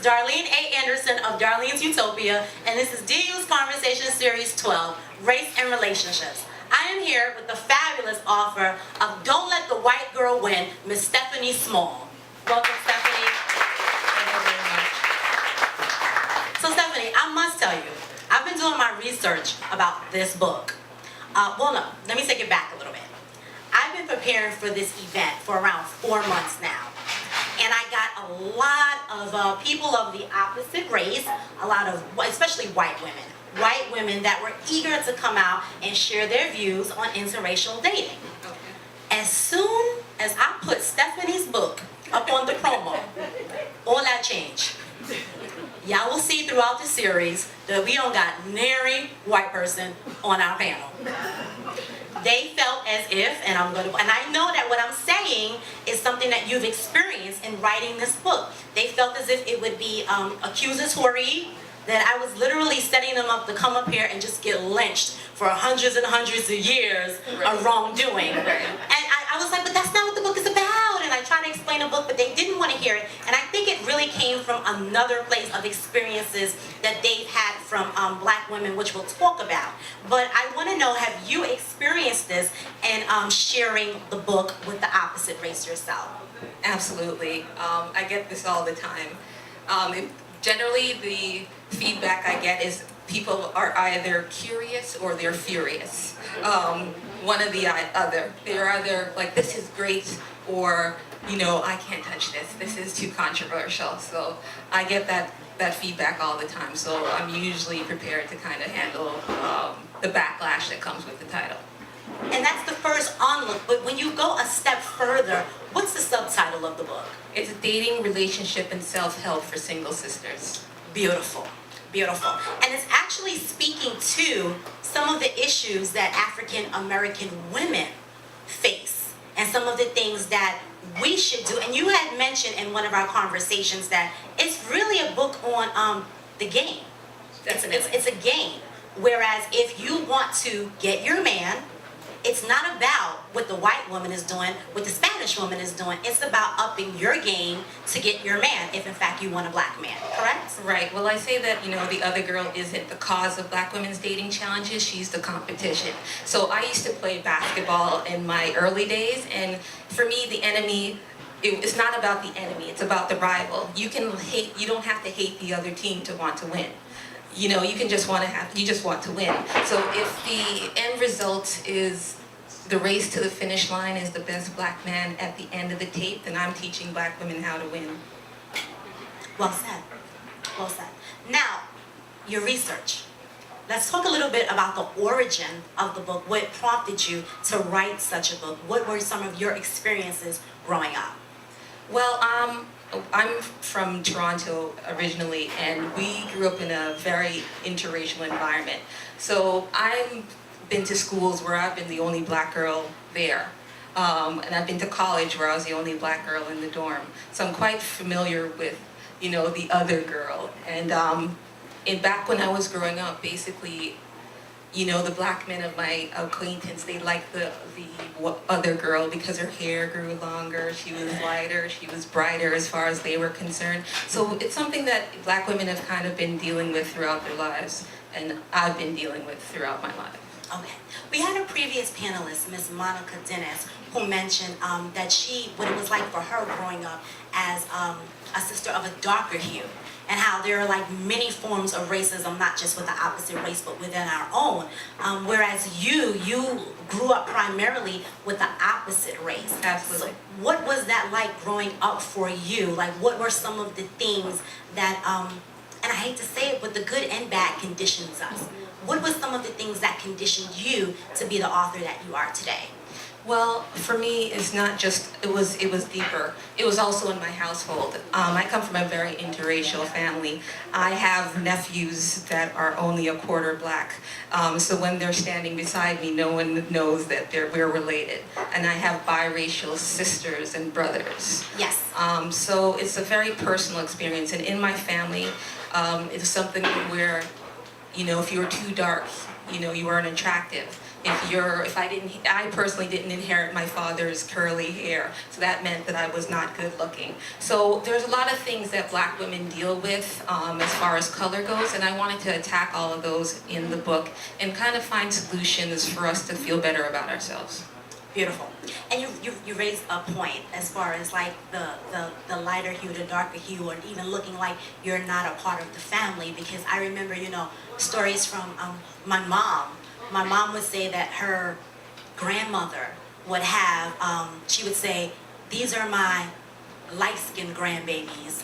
Darlene A. Anderson of Darlene's Utopia, and this is DU's Conversation Series 12, Race and Relationships. I am here with the fabulous author of Don't Let the White Girl Win, Miss Stephanie Small. Welcome, Stephanie. Thank you very much. So, Stephanie, I must tell you, I've been doing my research about this book. Let me take it back a little bit. I've been preparing for this event for around 4 months now. And I got a lot of people of the opposite race, a lot of, especially white women that were eager to come out and share their views on interracial dating. Okay. As soon as I put Stephanie's book up on the promo, all that changed. Y'all will see throughout the series that we don't got nary white person on our panel. They felt as if, and I know that what I'm saying is something that you've experienced in writing this book. They felt as if it would be accusatory, that I was literally setting them up to come up here and just get lynched for hundreds and hundreds of years of wrongdoing. And I was like, but that's not what the book is about. And I tried to explain the book, but they didn't want to hear it. And I think it really came from another place of experiences that they've had from black women, which we'll talk about. But I want to know, have you experienced this and sharing the book with the opposite race yourself? Absolutely. I get this all the time. Generally, the feedback I get is people are either curious or they're furious. One or the other. They're either like, this is great, or, I can't touch this. This is too controversial. So I get that feedback all the time. So I'm usually prepared to kind of handle the backlash that comes with the title. And that's the first onlook, but when you go a step further, what's the subtitle of the book? It's dating, relationship, and self-help for single sisters. Beautiful, beautiful. And it's actually speaking to some of the issues that African American women face and some of the things that we should do. And you had mentioned in one of our conversations that it's really a book on the game. It's a game. Whereas if you want to get your man, it's not about what the white woman is doing, what the Spanish woman is doing. It's about upping your game to get your man, if in fact you want a black man, correct? Right. Well, I say that, the other girl isn't the cause of black women's dating challenges. She's the competition. So I used to play basketball in my early days, and for me, the enemy, it's not about the enemy. It's about the rival. You don't have to hate the other team to want to win. You just want to win. So if the end result is the race to the finish line is the best black man at the end of the tape, then I'm teaching black women how to win. Well said. Well said. Now, your research. Let's talk a little bit about the origin of the book. What prompted you to write such a book? What were some of your experiences growing up? Well, I'm from Toronto originally, and we grew up in a very interracial environment. So I've been to schools where I've been the only black girl there. And I've been to college where I was the only black girl in the dorm. So I'm quite familiar with, the other girl. And back when I was growing up, basically, the black men of my acquaintance, they liked the other girl because her hair grew longer, she was lighter, she was brighter as far as they were concerned. So it's something that black women have kind of been dealing with throughout their lives, and I've been dealing with throughout my life. Okay. We had a previous panelist, Ms. Monica Dennis, who mentioned that what it was like for her growing up as a sister of a darker hue, and how there are like many forms of racism, not just with the opposite race, but within our own. Whereas you grew up primarily with the opposite race. Absolutely. So what was that like growing up for you? Like, what were some of the things that, and I hate to say it, but the good and bad conditions us. What were some of the things that conditioned you to be the author that you are today? Well, for me, it's not just, it was deeper. It was also in my household. I come from a very interracial family. I have nephews that are only a quarter black. So when they're standing beside me, no one knows that we're related. And I have biracial sisters and brothers. Yes. So it's a very personal experience. And in my family, it's something where, if you were too dark, you weren't attractive. I personally didn't inherit my father's curly hair, so that meant that I was not good looking. So there's a lot of things that black women deal with as far as color goes, and I wanted to attack all of those in the book and kind of find solutions for us to feel better about ourselves. Beautiful. And you raised a point as far as like the lighter hue, the darker hue, and even looking like you're not a part of the family. Because I remember, stories from my mom. My mom would say that her grandmother would have, she would say, these are my light-skinned grandbabies,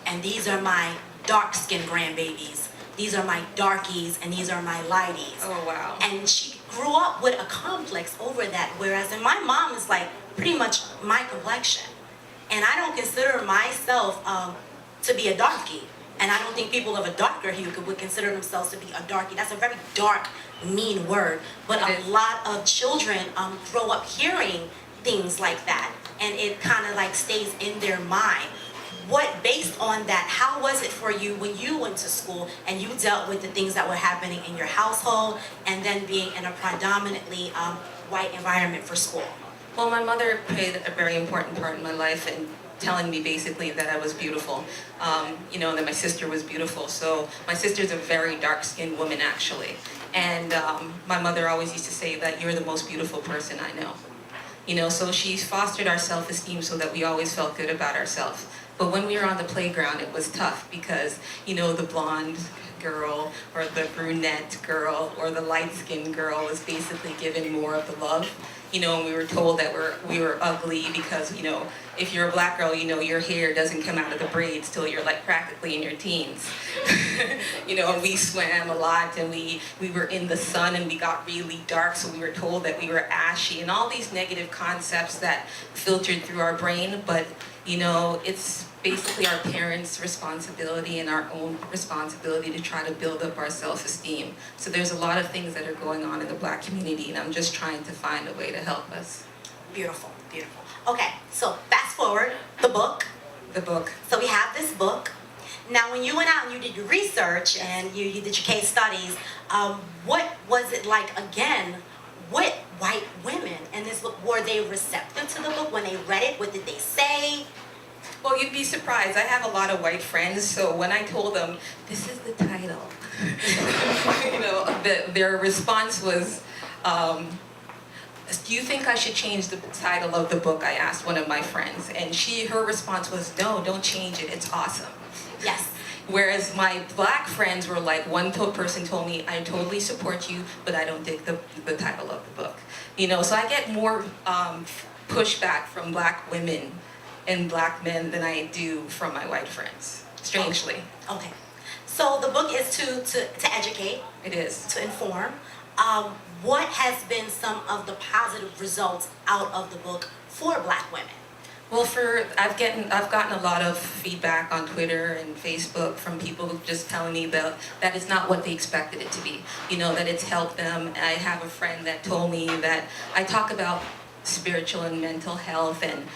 and these are my dark-skinned grandbabies. These are my darkies, and these are my lighties. Oh, wow. And she grew up with a complex over that, whereas my mom is like pretty much my complexion. And I don't consider myself to be a darkie. And I don't think people of a darker hue would consider themselves to be a darkie. That's a very dark, mean word. But a lot of children grow up hearing things like that. And it kind of like stays in their mind. Based on that, how was it for you when you went to school and you dealt with the things that were happening in your household and then being in a predominantly white environment for school? Well, my mother played a very important part in my life in telling me basically that I was beautiful, and that my sister was beautiful. So my sister's a very dark-skinned woman, actually. And my mother always used to say that you're the most beautiful person I know. So she fostered our self-esteem so that we always felt good about ourselves. But when we were on the playground, it was tough because, the blonde girl or the brunette girl or the light-skinned girl was basically given more of the love. And we were told that we were ugly because, if you're a black girl, your hair doesn't come out of the braids till you're like practically in your teens. And we swam a lot and we were in the sun and we got really dark, so we were told that we were ashy and all these negative concepts that filtered through our brain. But it's basically our parents' responsibility and our own responsibility to try to build up our self-esteem. So there's a lot of things that are going on in the black community, and I'm just trying to find a way to help us. Beautiful, beautiful. Okay, so fast forward, the book. The book. So we have this book. Now, when you went out and you did your research and you did your case studies, what was it like, again, with white women in this book? Were they receptive to the book when they read it? What did they say? Well, you'd be surprised. I have a lot of white friends, so when I told them, this is the title, their response was, do you think I should change the title of the book? I asked one of my friends, and her response was, no, don't change it, it's awesome. Yes. Whereas my black friends were like, one person told me, I totally support you, but I don't dig the title of the book. So I get more pushback from black women and black men than I do from my white friends, strangely. Okay. So the book is to educate. It is. To inform. What has been some of the positive results out of the book for black women? Well, I've gotten a lot of feedback on Twitter and Facebook from people just telling me that is not what they expected it to be. That it's helped them. I have a friend that told me that I talk about spiritual and mental health and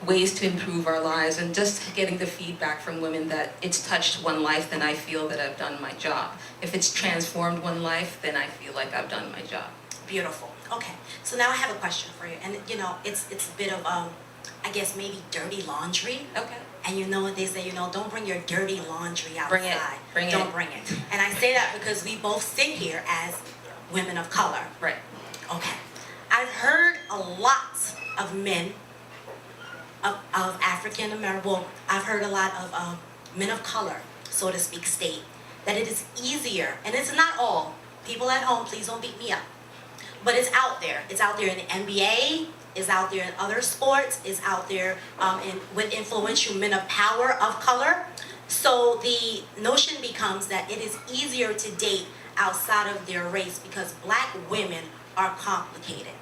ways to improve our lives, and just getting the feedback from women that it's touched one life, then I feel that I've done my job. If it's transformed one life, then I feel like I've done my job. Beautiful. Okay. So now I have a question for you, and it's a bit of I guess maybe dirty laundry. Okay. And what they say, don't bring your dirty laundry outside. Bring it. Don't bring it. And I say that because we both sit here as women of color. Right. Okay. I've heard a lot of men of African American, well, I've heard a lot of men of color, so to speak, state that it is easier, and it's not all. People at home, please don't beat me up. But it's out there. It's out there in the NBA, it's out there in other sports, it's out there with influential men of power of color. So the notion becomes that it is easier to date outside of their race because black women are complicated.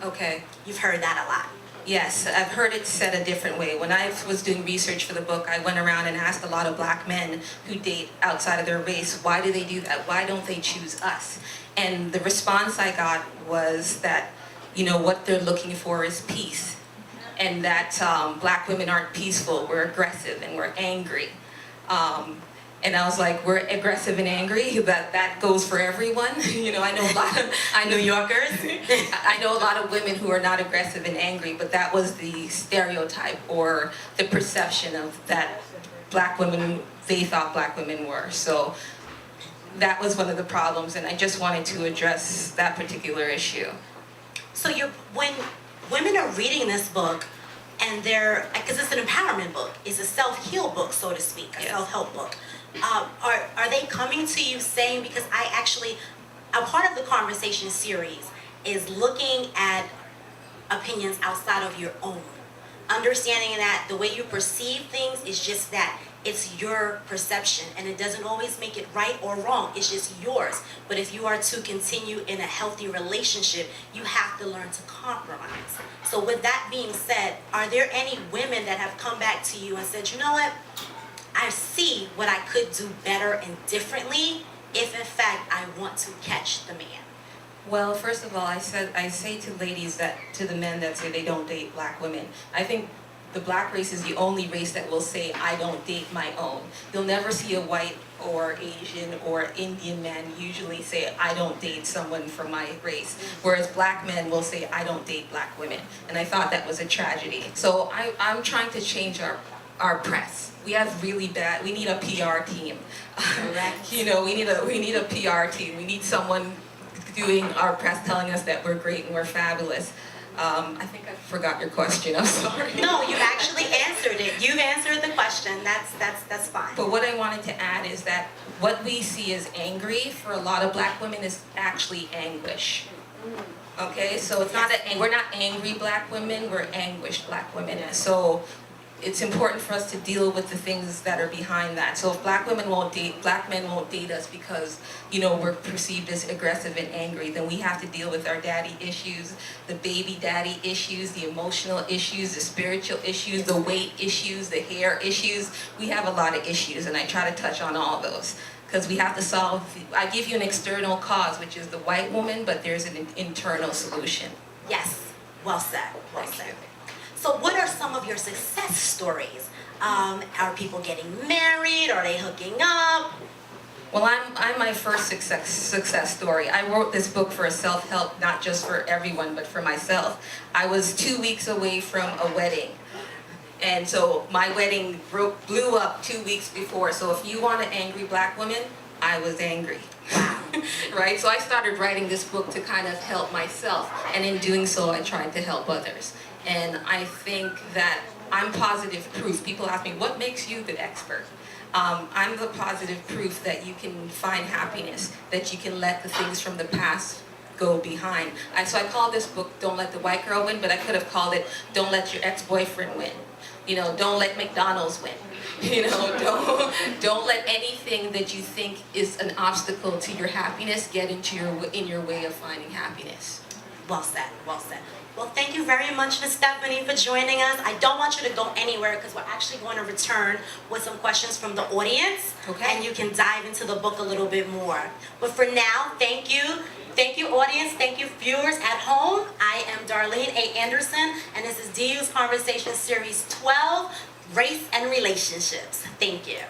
Okay. You've heard that a lot. Yes, I've heard it said a different way. When I was doing research for the book, I went around and asked a lot of black men who date outside of their race, why do they do that? Why don't they choose us? And the response I got was that, what they're looking for is peace. And that black women aren't peaceful, we're aggressive and we're angry. And I was like, we're aggressive and angry. That goes for everyone. You know, I know a lot of New Yorkers. I know a lot of women who are not aggressive and angry, but that was the stereotype or the perception of that black women, they thought black women were. So that was one of the problems, and I just wanted to address that particular issue. So when women are reading this book, and because it's an empowerment book, it's a self-heal book, so to speak, a self-help book. Are they coming to you saying, because a part of the conversation series is looking at opinions outside of your own. Understanding that the way you perceive things is just that. It's your perception, and it doesn't always make it right or wrong. It's just yours. But if you are to continue in a healthy relationship, you have to learn to compromise. So with that being said, are there any women that have come back to you and said, you know what? I see what I could do better and differently if in fact I want to catch the man? Well, first of all, I say to ladies to the men that say they don't date black women, I think the black race is the only race that will say, I don't date my own. You'll never see a white or Asian or Indian man usually say, I don't date someone from my race. Whereas black men will say, I don't date black women. And I thought that was a tragedy. So I'm trying to change our press. We have we need a PR team. You know, we need a PR team. We need someone doing our press telling us that we're great and we're fabulous. I think I forgot your question, I'm sorry. No, you actually answered it. You've answered the question, that's fine. But what I wanted to add is that what we see as angry for a lot of black women is actually anguish. Okay, so it's not we're not angry black women, we're anguished black women. So it's important for us to deal with the things that are behind that. So if black men won't date us because, you know, we're perceived as aggressive and angry, then we have to deal with our daddy issues, the baby daddy issues, the emotional issues, the spiritual issues, the weight issues, the hair issues. We have a lot of issues, and I try to touch on all those. Because we have to solve, I give you an external cause, which is the white woman, but there's an internal solution. Yes, well said, well said. So what are some of your success stories? Are people getting married? Are they hooking up? Well, I'm my first success story. I wrote this book for a self-help, not just for everyone, but for myself. I was 2 weeks away from a wedding. And so my wedding blew up 2 weeks before. So if you want an angry black woman, I was angry. Wow. Right? So I started writing this book to kind of help myself. And in doing so, I tried to help others. And I think that I'm positive proof. People ask me, what makes you the expert? I'm the positive proof that you can find happiness, that you can let the things from the past go behind. So I call this book, Don't Let the White Girl Win, but I could have called it, Don't Let Your Ex-Boyfriend Win. You know, don't let McDonald's win. You know, don't let anything that you think is an obstacle to your happiness get in your way of finding happiness. Well said, well said. Well, thank you very much, Ms. Stephanie, for joining us. I don't want you to go anywhere because we're actually going to return with some questions from the audience. Okay. And you can dive into the book a little bit more. But for now, thank you. Thank you, audience. Thank you, viewers at home. I am Darlene A. Anderson, and this is DU's Conversation Series 12, Race and Relationships. Thank you.